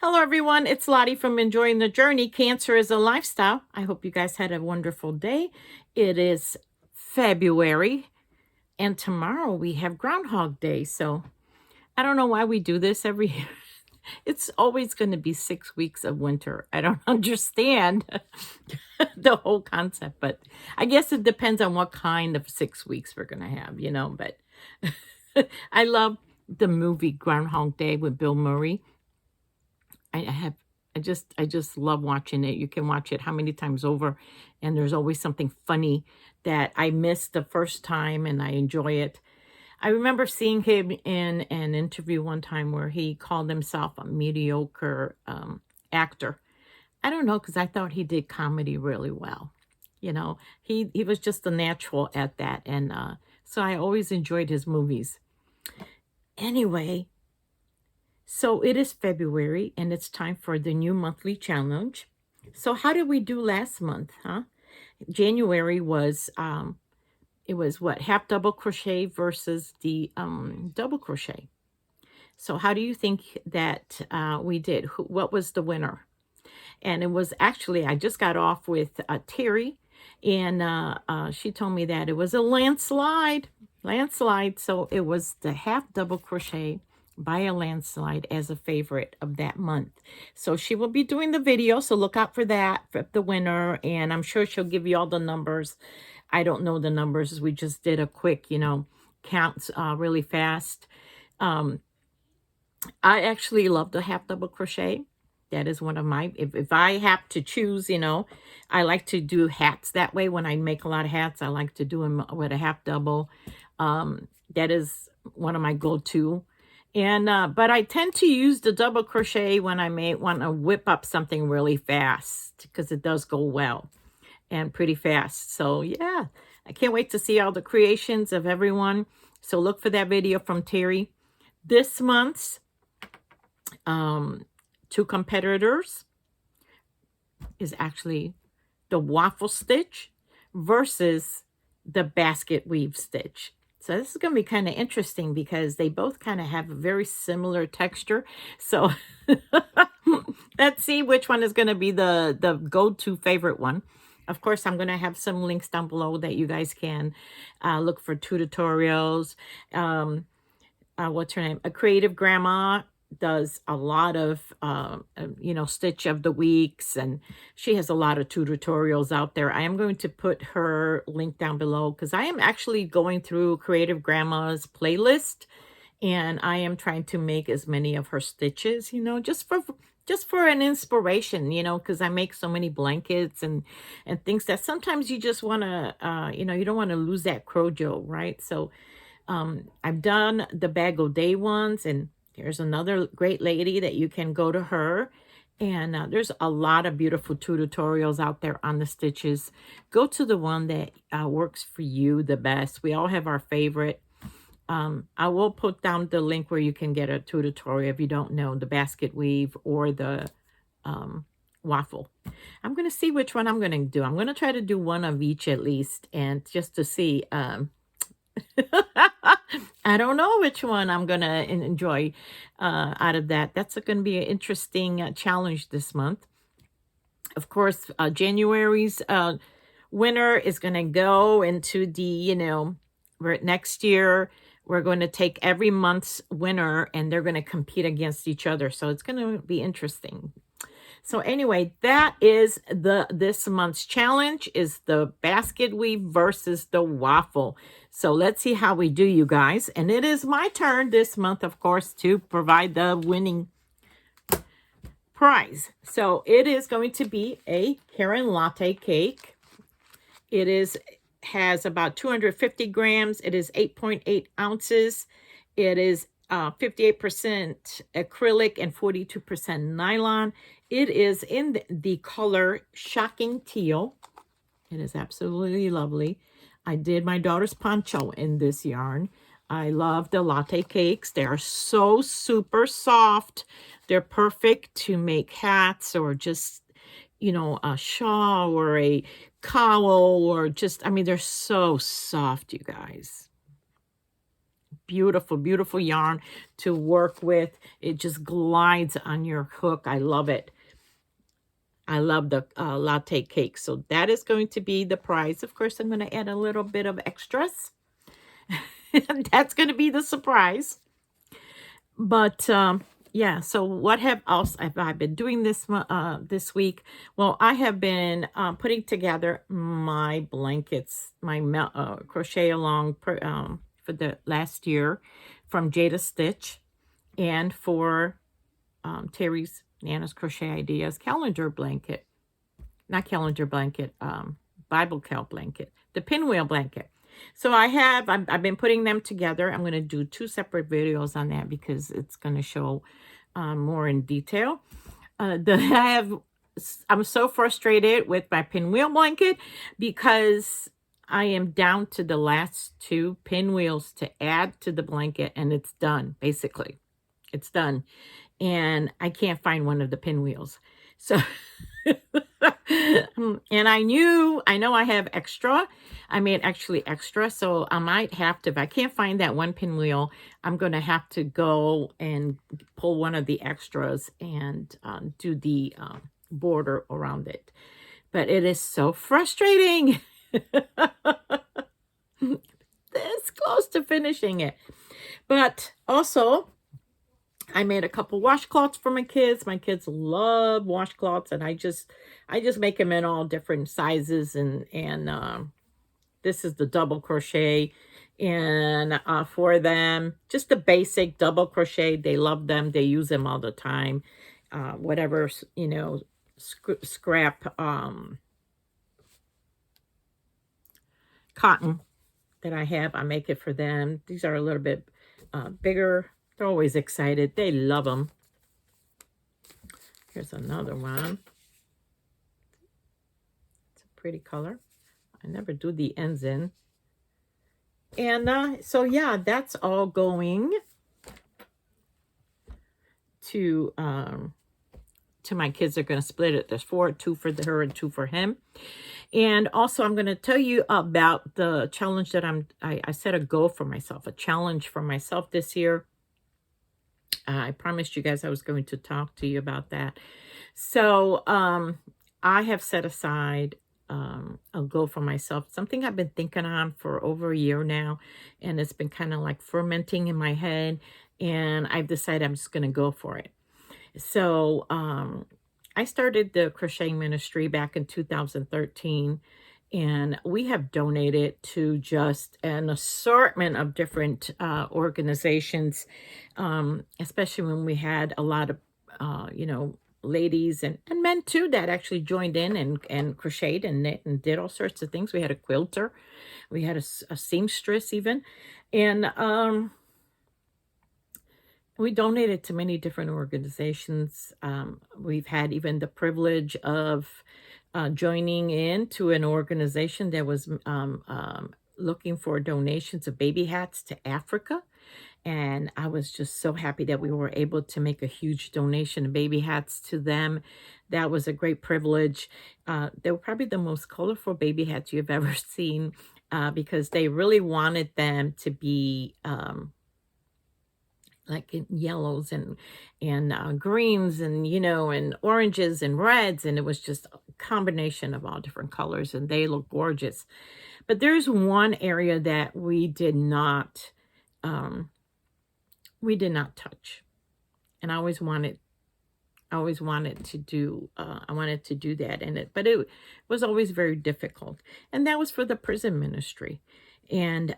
Hello, everyone. It's Lottie from Enjoying the Journey. Cancer is a Lifestyle. I hope you guys had a wonderful day. It is February, and tomorrow we have Groundhog Day. So I don't know why we do this every year. It's always going to be 6 weeks of winter. I don't understand the whole concept, but I guess it depends on what kind of 6 weeks we're going to have, But I love the movie Groundhog Day with Bill Murray. I just love watching it. You can watch it how many times over, and there's always something funny that I missed the first time, and I enjoy it. I remember seeing him in an interview one time where he called himself a mediocre actor. I don't know, because I thought he did comedy really well. He was just a natural at that, and so I always enjoyed his movies. Anyway, so it is February, and it's time for the new monthly challenge. So how did we do last month, huh? January was it was what, half double crochet versus the double crochet. So how do you think that we did? What was the winner? And it was actually, I just got off with Terry, and she told me that it was a landslide. So it was the half double crochet by a landslide as a favorite of that month. So she will be doing the video, so look out for that, for the winner, and I'm sure she'll give you all the numbers. I don't know the numbers. We just did a quick, counts really fast. I actually love the half double crochet. That is one of my, if I have to choose, I like to do hats that way. When I make a lot of hats, I like to do them with a half double. That is one of my go-to. And but I tend to use the double crochet when I may want to whip up something really fast, because it does go well and pretty fast. So yeah, I can't wait to see all the creations of everyone. So look for that video from Terry. This month's two competitors is actually the waffle stitch versus the basket weave stitch. So this is going to be kind of interesting because they both kind of have a very similar texture. So let's see which one is going to be the go-to favorite one. Of course, I'm going to have some links down below that you guys can look for tutorials. What's her name? A Creative Grandma does a lot of, stitch of the weeks, and she has a lot of tutorials out there. I am going to put her link down below because I am actually going through Creative Grandma's playlist, and I am trying to make as many of her stitches, just for an inspiration, because I make so many blankets and things that sometimes you just want to, you don't want to lose that crojo, right? So I've done the Bag O' Day ones, and there's another great lady that you can go to her. And there's a lot of beautiful tutorials out there on the stitches. Go to the one that works for you the best. We all have our favorite. I will put down the link where you can get a tutorial if you don't know the basket weave or the waffle. I'm going to see which one I'm going to do. I'm going to try to do one of each at least, and just to see. I don't know which one I'm going to enjoy out of that. That's going to be an interesting challenge this month. Of course, January's winner is going to go into the, next year, we're going to take every month's winner and they're going to compete against each other. So it's going to be interesting. So anyway, that is this month's challenge, is the basket weave versus the waffle. So let's see how we do, you guys. And it is my turn this month, of course, to provide the winning prize. So it is going to be a Karen latte cake. It has about 250 grams. It is 8.8 ounces. It is 58% acrylic and 42% nylon. It is in the color Shocking Teal. It is absolutely lovely. I did my daughter's poncho in this yarn. I love the latte cakes. They are so super soft. They're perfect to make hats or just, a shawl or a cowl or just, they're so soft, you guys. beautiful, beautiful yarn to work with. It just glides on your hook. I love it. I love the latte cake. So that is going to be the prize. Of course, I'm going to add a little bit of extras. That's going to be the surprise. But yeah, so what else have I been doing this week? Well, I have been putting together my blankets, my crochet along for the last year from Jada Stitch, and for Terry's Nana's Crochet Ideas calendar blanket. Not calendar blanket, Bible cal blanket, the pinwheel blanket. So I've been putting them together. I'm going to do 2 separate videos on that because it's going to show more in detail. I'm so frustrated with my pinwheel blanket because I am down to the last 2 pinwheels to add to the blanket, and it's done, basically. It's done. And I can't find one of the pinwheels. So, and I know I have extra. I made actually extra. So I might have to, if I can't find that one pinwheel, I'm going to have to go and pull one of the extras and do the border around it. But it is so frustrating. This close to finishing it. But also, I made a couple washcloths for my kids. My kids love washcloths, and I just make them in all different sizes. And this is the double crochet, and for them, just the basic double crochet. They love them. They use them all the time. Whatever, scrap cotton that I have, I make it for them. These are a little bit bigger. They're always excited. They love them. Here's another one. It's a pretty color. I never do the ends in. And so, yeah, that's all going to my kids. They're going to split it. There's 4, 2 for her and 2 for him. And also, I'm going to tell you about the challenge that I set a goal for myself, a challenge for myself this year. I promised you guys I was going to talk to you about that. So I have set aside a goal for myself, something I've been thinking on for over a year now, and it's been kind of like fermenting in my head, and I've decided I'm just going to go for it. So I started the Crocheting Ministry back in 2013, and we have donated to just an assortment of different organizations, especially when we had a lot of, ladies and men too that actually joined in and crocheted and knit and did all sorts of things. We had a quilter. We had a seamstress even. And we donated to many different organizations. We've had even the privilege of joining in to an organization that was looking for donations of baby hats to Africa. And I was just so happy that we were able to make a huge donation of baby hats to them. That was a great privilege. They were probably the most colorful baby hats you've ever seen because they really wanted them to be like in yellows and greens and and oranges and reds, and it was just a combination of all different colors, and they look gorgeous. But there's one area that we did not touch, and I always wanted to do I wanted to do that in it, but it was always very difficult, and that was for the prison ministry. And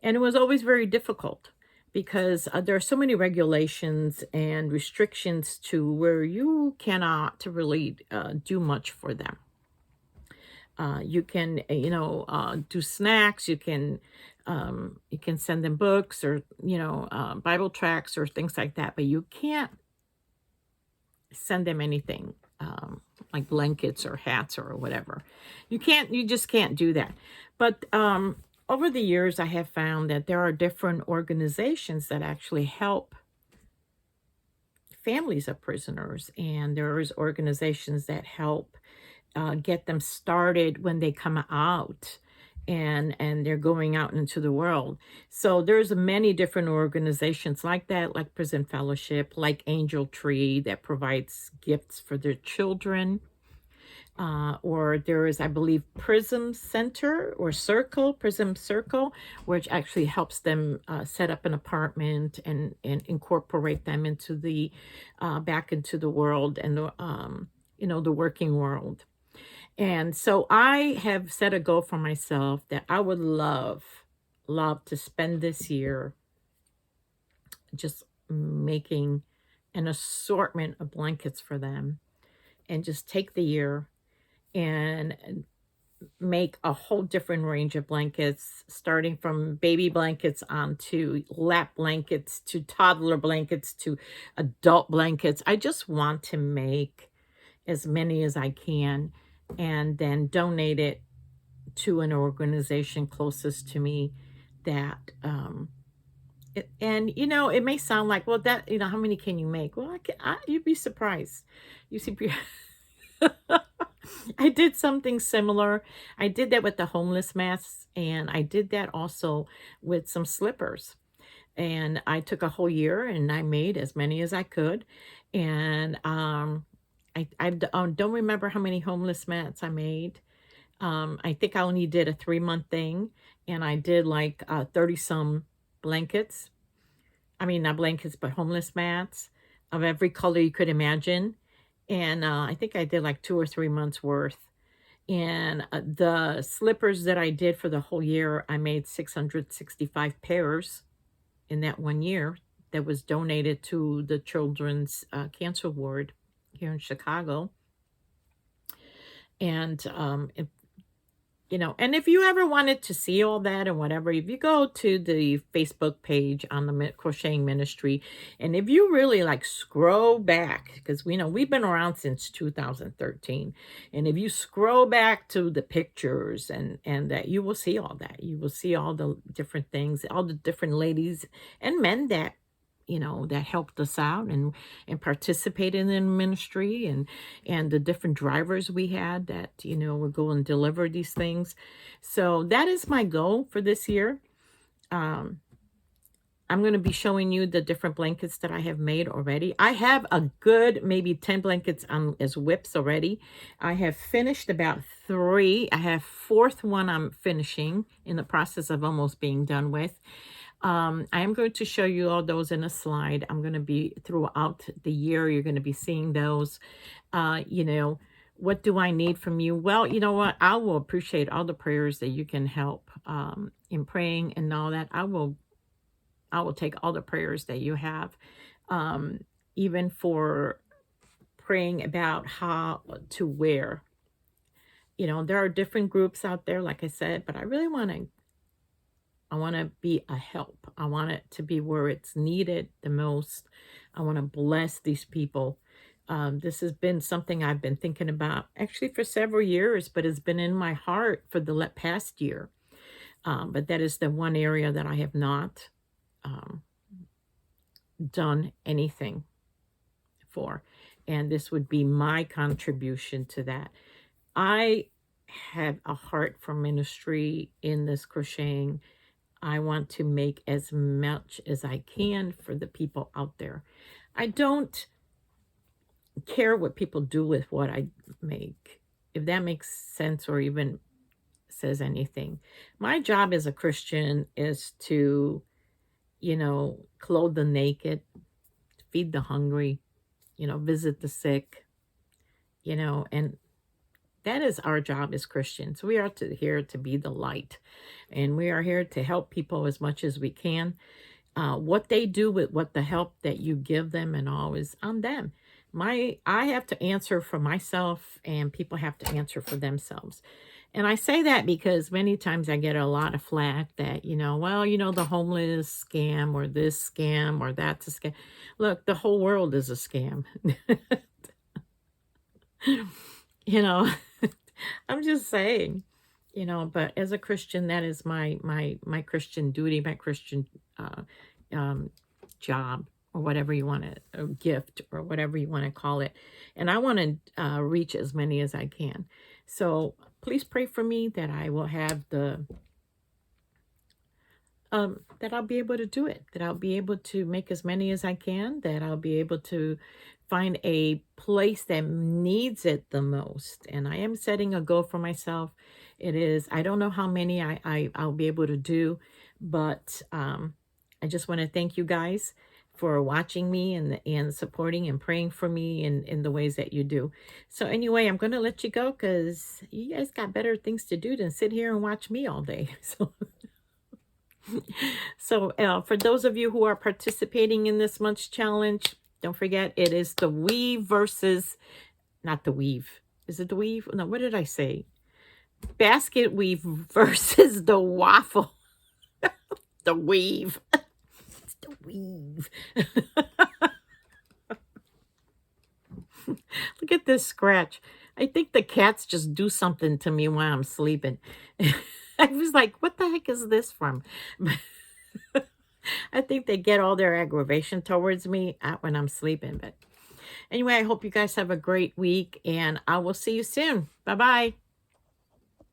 it was always very difficult because there are so many regulations and restrictions to where you cannot really do much for them. You can, do snacks. You can send them books or, Bible tracts or things like that, but you can't send them anything like blankets or hats or whatever. You just can't do that. But over the years, I have found that there are different organizations that actually help families of prisoners, and there's organizations that help get them started when they come out. and they're going out into the world. So there's many different organizations like that, like Prison Fellowship, like Angel Tree, that provides gifts for their children. Or there is, I believe, Prism Center or Circle, Prism Circle, which actually helps them set up an apartment and incorporate them into the back into the world and the the working world. And so I have set a goal for myself that I would love to spend this year just making an assortment of blankets for them, and just take the year and make a whole different range of blankets, starting from baby blankets on to lap blankets to toddler blankets to adult blankets. I just want to make as many as I can and then donate it to an organization closest to me that and it may sound like, well, that how many can you make? Well, you'd be surprised. You see, I did something similar. I did that with the homeless masks, and I did that also with some slippers. And I took a whole year and I made as many as I could. And don't remember how many homeless mats I made. I think I only did a 3-month thing, and I did like 30 some blankets. I mean, not blankets, but homeless mats of every color you could imagine. And I think I did like 2 or 3 months worth. And the slippers that I did for the whole year, I made 665 pairs in that one year that was donated to the Children's Cancer Ward here in Chicago. And and if you ever wanted to see all that and whatever, if you go to the Facebook page on the Crocheting Ministry, and if you really like scroll back, because we know we've been around since 2013, and if you scroll back to the pictures and that, you will see all that. You will see all the different things, all the different ladies and men that that helped us out and participated in the ministry, and the different drivers we had that would go and deliver these things. So that is my goal for this year. I'm going to be showing you the different blankets that I have made already. I have a good maybe 10 blankets on as whips already. I have finished about 3. I have 4th one I'm finishing, in the process of almost being done with. I am going to show you all those in a slide. I'm going to be throughout the year. You're going to be seeing those. What do I need from you? Well, you know what? I will appreciate all the prayers that you can help in praying and all that. I will take all the prayers that you have, even for praying about how to wear. There are different groups out there, like I said, but I really want to be a help. I want it to be where it's needed the most. I want to bless these people. This has been something I've been thinking about actually for several years, but it's been in my heart for the past year. But that is the one area that I have not done anything for. And this would be my contribution to that. I have a heart for ministry in this crocheting. I want to make as much as I can for the people out there. I don't care what people do with what I make, if that makes sense or even says anything. My job as a Christian is to, clothe the naked, feed the hungry, visit the sick, and that is our job as Christians. We are here to be the light, and we are here to help people as much as we can. What they do with what the help that you give them and all is on them. I have to answer for myself, and people have to answer for themselves. And I say that because many times I get a lot of flack that, the homeless scam or this scam or that's a scam. Look, the whole world is a scam. I'm just saying, but as a Christian, that is my Christian duty, my Christian job, or whatever you want to, gift, or whatever you want to call it. And I want to reach as many as I can. So please pray for me that I will have the that I'll be able to do it, that I'll be able to make as many as I can, that I'll be able to find a place that needs it the most. And I am setting a goal for myself. It is, I don't know how many I'll be able to do, but I just want to thank you guys for watching me and supporting and praying for me in the ways that you do. So anyway, I'm going to let you go because you guys got better things to do than sit here and watch me all day. So for those of you who are participating in this month's challenge, don't forget it is the weave versus, not the weave. Is it the weave? No, what did I say? Basket weave versus the waffle. The weave. It's the weave. Look at this scratch. I think the cats just do something to me while I'm sleeping. I was like, what the heck is this from? I think they get all their aggravation towards me when I'm sleeping. But anyway, I hope you guys have a great week, and I will see you soon. Bye-bye.